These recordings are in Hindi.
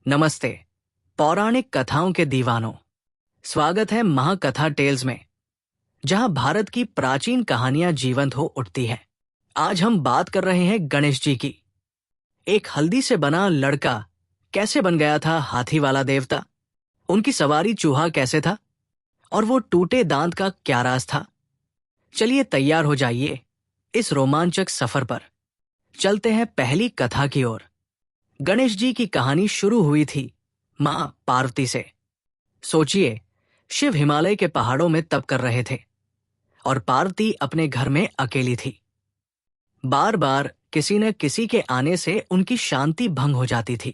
नमस्ते पौराणिक कथाओं के दीवानों। स्वागत है महाकथा टेल्स में, जहां भारत की प्राचीन कहानियां जीवंत हो उठती हैं। आज हम बात कर रहे हैं गणेश जी की। एक हल्दी से बना लड़का कैसे बन गया था हाथी वाला देवता, उनकी सवारी चूहा कैसे था, और वो टूटे दांत का क्या राज था। चलिए तैयार हो जाइए इस रोमांचक सफर पर। चलते हैं पहली कथा की ओर। गणेश जी की कहानी शुरू हुई थी मां पार्वती से। सोचिए, शिव हिमालय के पहाड़ों में तप कर रहे थे और पार्वती अपने घर में अकेली थी। बार बार किसी न किसी के आने से उनकी शांति भंग हो जाती थी।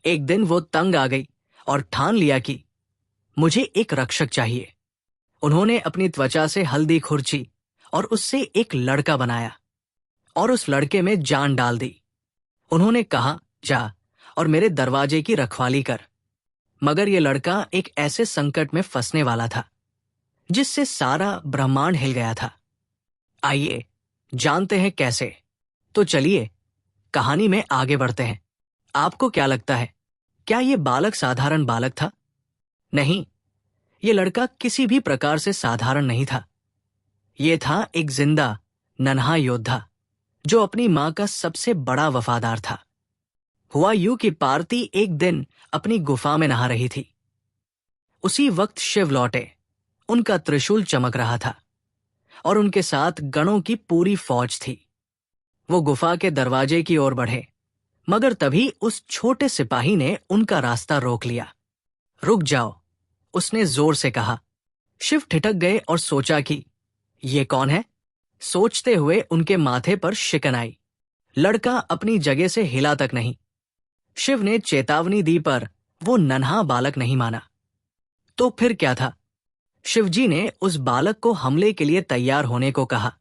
एक दिन वो तंग आ गई और ठान लिया कि मुझे एक रक्षक चाहिए। उन्होंने अपनी त्वचा से हल्दी खुरची और उससे एक लड़का बनाया और उस लड़के में जान डाल दी। उन्होंने कहा, जा और मेरे दरवाजे की रखवाली कर। मगर ये लड़का एक ऐसे संकट में फंसने वाला था जिससे सारा ब्रह्मांड हिल गया था। आइए जानते हैं कैसे। तो चलिए कहानी में आगे बढ़ते हैं। आपको क्या लगता है, क्या ये बालक साधारण बालक था? नहीं, ये लड़का किसी भी प्रकार से साधारण नहीं था। ये था एक जिंदा नन्हा योद्धा जो अपनी मां का सबसे बड़ा वफादार था। हुआ यूं कि पार्वती एक दिन अपनी गुफा में नहा रही थी। उसी वक्त शिव लौटे। उनका त्रिशूल चमक रहा था और उनके साथ गणों की पूरी फौज थी। वो गुफा के दरवाजे की ओर बढ़े, मगर तभी उस छोटे सिपाही ने उनका रास्ता रोक लिया। रुक जाओ, उसने जोर से कहा। शिव ठिठक गए और सोचा कि ये कौन है। सोचते हुए उनके माथे पर शिकन आई। लड़का अपनी जगह से हिला तक नहीं। शिव ने चेतावनी दी पर वो नन्हा बालक नहीं माना। तो फिर क्या था? शिवजी ने उस बालक को हमले के लिए तैयार होने को कहा।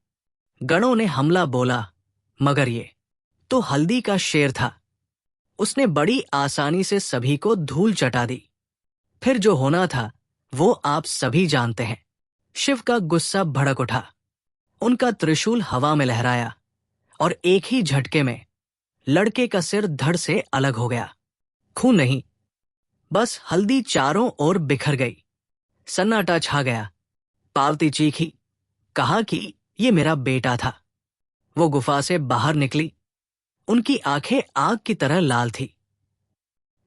गणों ने हमला बोला, मगर ये तो हल्दी का शेर था। उसने बड़ी आसानी से सभी को धूल चटा दी। फिर जो होना था वो आप सभी जानते हैं। शिव का गुस्सा भड़क उठा। उनका त्रिशूल हवा में लहराया और एक ही झटके में लड़के का सिर धड़ से अलग हो गया। खून नहीं, बस हल्दी चारों ओर बिखर गई। सन्नाटा छा गया। पार्वती चीखी, कहा कि ये मेरा बेटा था। वो गुफा से बाहर निकली। उनकी आंखें आग की तरह लाल थी।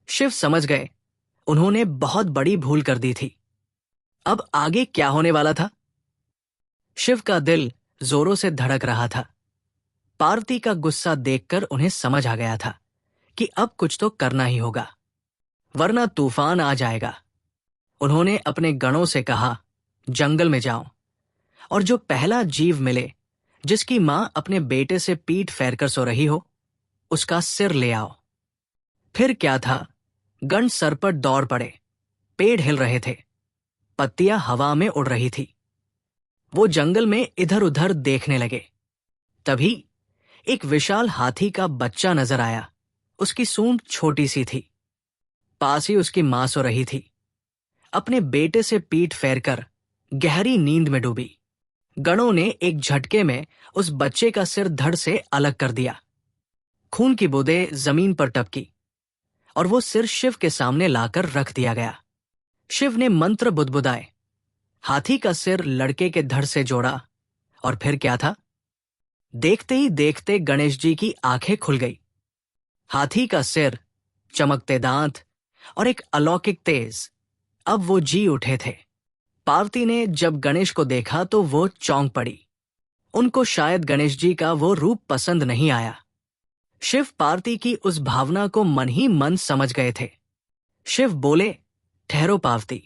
शिव समझ गए उन्होंने बहुत बड़ी भूल कर दी थी। अब आगे क्या होने वाला था? शिव का दिल जोरों से धड़क रहा था। पार्वती का गुस्सा देखकर उन्हें समझ आ गया था कि अब कुछ तो करना ही होगा, वरना तूफान आ जाएगा। उन्होंने अपने गणों से कहा, जंगल में जाओ और जो पहला जीव मिले जिसकी मां अपने बेटे से पीठ फेरकर सो रही हो, उसका सिर ले आओ। फिर क्या था, गण सर पर दौड़ पड़े। पेड़ हिल रहे थे, पत्तियां हवा में उड़ रही थी। वो जंगल में इधर उधर देखने लगे। तभी एक विशाल हाथी का बच्चा नजर आया। उसकी सूंड छोटी सी थी। पास ही उसकी मां सो रही थी, अपने बेटे से पीठ फेरकर गहरी नींद में डूबी। गणों ने एक झटके में उस बच्चे का सिर धड़ से अलग कर दिया। खून की बूंदें जमीन पर टपकी और वो सिर शिव के सामने लाकर रख दिया गया। शिव ने मंत्र बुदबुदाए, हाथी का सिर लड़के के धड़ से जोड़ा और फिर क्या था? देखते ही देखते गणेश जी की आंखें खुल गई। हाथी का सिर, चमकते दांत और एक अलौकिक तेज। अब वो जी उठे थे। पार्वती ने जब गणेश को देखा तो वो चौंक पड़ी। उनको शायद गणेश जी का वो रूप पसंद नहीं आया। शिव पार्वती की उस भावना को मन ही मन समझ गए थे। शिव बोले, ठहरो पार्वती,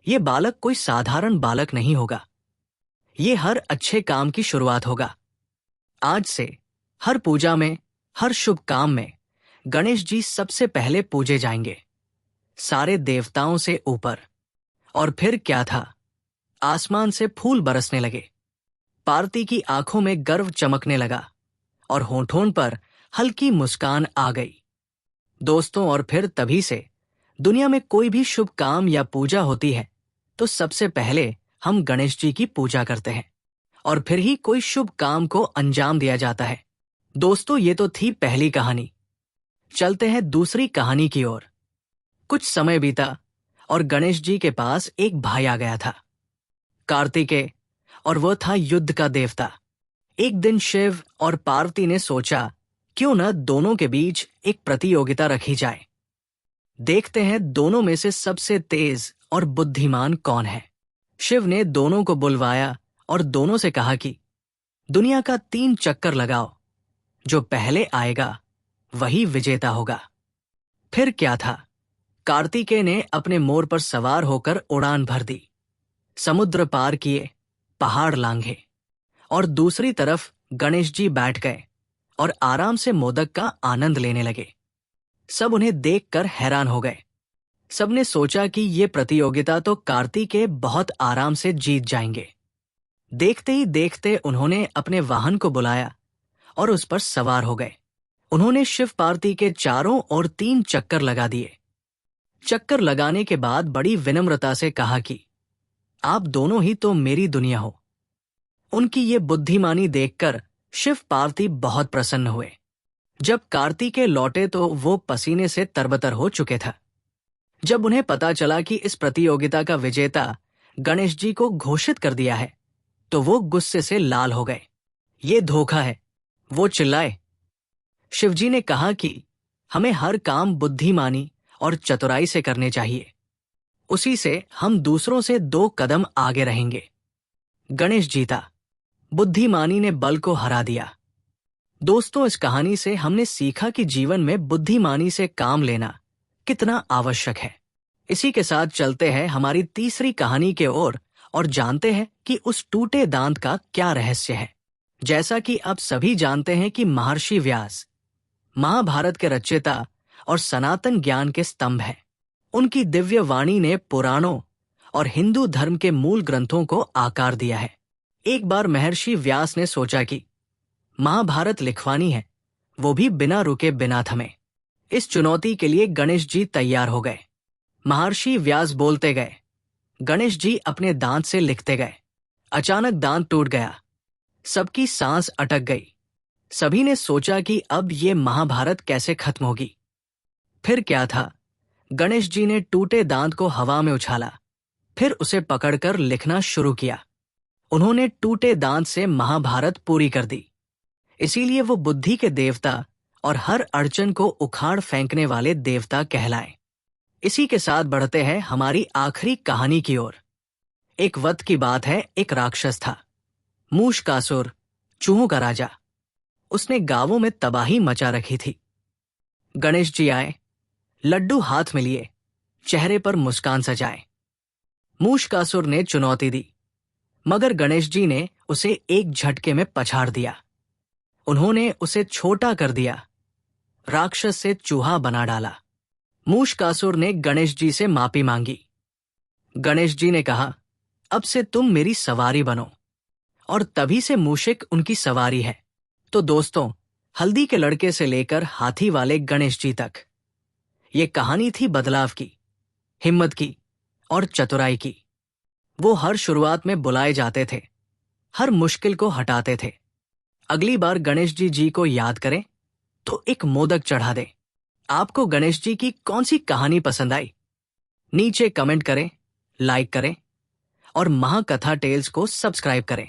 ये बालक कोई साधारण बालक नहीं होगा। ये हर अच्छे काम की शुरुआत होगा। आज से हर पूजा में, हर शुभ काम में गणेश जी सबसे पहले पूजे जाएंगे, सारे देवताओं से ऊपर। और फिर क्या था, आसमान से फूल बरसने लगे। पार्वती की आंखों में गर्व चमकने लगा और होठों पर हल्की मुस्कान आ गई। दोस्तों, और फिर तभी से दुनिया में कोई भी शुभ काम या पूजा होती है तो सबसे पहले हम गणेश जी की पूजा करते हैं और फिर ही कोई शुभ काम को अंजाम दिया जाता है। दोस्तों, ये तो थी पहली कहानी। चलते हैं दूसरी कहानी की ओर। कुछ समय बीता और गणेश जी के पास एक भाई आ गया था, कार्तिकेय, और वह था युद्ध का देवता। एक दिन शिव और पार्वती ने सोचा क्यों न दोनों के बीच एक प्रतियोगिता रखी जाए। देखते हैं दोनों में से सबसे तेज और बुद्धिमान कौन है। शिव ने दोनों को बुलवाया और दोनों से कहा कि दुनिया का 3 चक्कर लगाओ, जो पहले आएगा वही विजेता होगा। फिर क्या था, कार्तिकेय ने अपने मोर पर सवार होकर उड़ान भर दी, समुद्र पार किए, पहाड़ लांघे, और दूसरी तरफ गणेश जी बैठ गए और आराम से मोदक का आनंद लेने लगे। सब उन्हें देखकर हैरान हो गए। सबने सोचा कि ये प्रतियोगिता तो कार्तिकेय बहुत आराम से जीत जाएंगे। देखते ही देखते उन्होंने अपने वाहन को बुलाया और उस पर सवार हो गए। उन्होंने शिव पार्वती के चारों ओर 3 चक्कर लगा दिए। चक्कर लगाने के बाद बड़ी विनम्रता से कहा कि आप दोनों ही तो मेरी दुनिया हो। उनकी ये बुद्धिमानी देखकर शिव पार्वती बहुत प्रसन्न हुए। जब कार्तिकेय लौटे तो वो पसीने से तरबतर हो चुके था। जब उन्हें पता चला कि इस प्रतियोगिता का विजेता गणेश जी को घोषित कर दिया है, तो वो गुस्से से लाल हो गए। ये धोखा है, वो चिल्लाए। शिवजी ने कहा कि हमें हर काम बुद्धिमानी और चतुराई से करने चाहिए, उसी से हम दूसरों से 2 कदम आगे रहेंगे। गणेश जीता, बुद्धिमानी ने बल को हरा दिया। दोस्तों, इस कहानी से हमने सीखा कि जीवन में बुद्धिमानी से काम लेना कितना आवश्यक है। इसी के साथ चलते हैं हमारी तीसरी कहानी के ओर और जानते हैं कि उस टूटे दांत का क्या रहस्य है। जैसा कि आप सभी जानते हैं कि महर्षि व्यास महाभारत के रचयिता और सनातन ज्ञान के स्तंभ हैं। उनकी दिव्य वाणी ने पुराणों और हिंदू धर्म के मूल ग्रंथों को आकार दिया है। एक बार महर्षि व्यास ने सोचा कि महाभारत लिखवानी है, वो भी बिना रुके बिना थमे। इस चुनौती के लिए गणेश जी तैयार हो गए। महर्षि व्यास बोलते गए, गणेश जी अपने दांत से लिखते गए। अचानक दांत टूट गया, सबकी सांस अटक गई। सभी ने सोचा कि अब ये महाभारत कैसे खत्म होगी। फिर क्या था, गणेश जी ने टूटे दांत को हवा में उछाला, फिर उसे पकड़कर लिखना शुरू किया। उन्होंने टूटे दांत से महाभारत पूरी कर दी। इसीलिए वो बुद्धि के देवता और हर अड़चन को उखाड़ फेंकने वाले देवता कहलाए। इसी के साथ बढ़ते हैं हमारी आखिरी कहानी की ओर। एक वक्त की बात है, एक राक्षस था, मूषकासुर, चूहों का राजा। उसने गांवों में तबाही मचा रखी थी। गणेश जी आए, लड्डू हाथ में लिए, चेहरे पर मुस्कान सजाए। मूषकासुर ने चुनौती दी, मगर गणेश जी ने उसे एक झटके में पछाड़ दिया। उन्होंने उसे छोटा कर दिया, राक्षस से चूहा बना डाला। मूषकासुर ने गणेश जी से माफी मांगी। गणेश जी ने कहा, अब से तुम मेरी सवारी बनो, और तभी से मूषिक उनकी सवारी है। तो दोस्तों, हल्दी के लड़के से लेकर हाथी वाले गणेश जी तक, ये कहानी थी बदलाव की, हिम्मत की और चतुराई की। वो हर शुरुआत में बुलाए जाते थे, हर मुश्किल को हटाते थे। अगली बार गणेश जी को याद करें तो एक मोदक चढ़ा दें। आपको गणेश जी की कौन सी कहानी पसंद आई? नीचे कमेंट करें, लाइक करें और महाकथा टेल्स को सब्सक्राइब करें।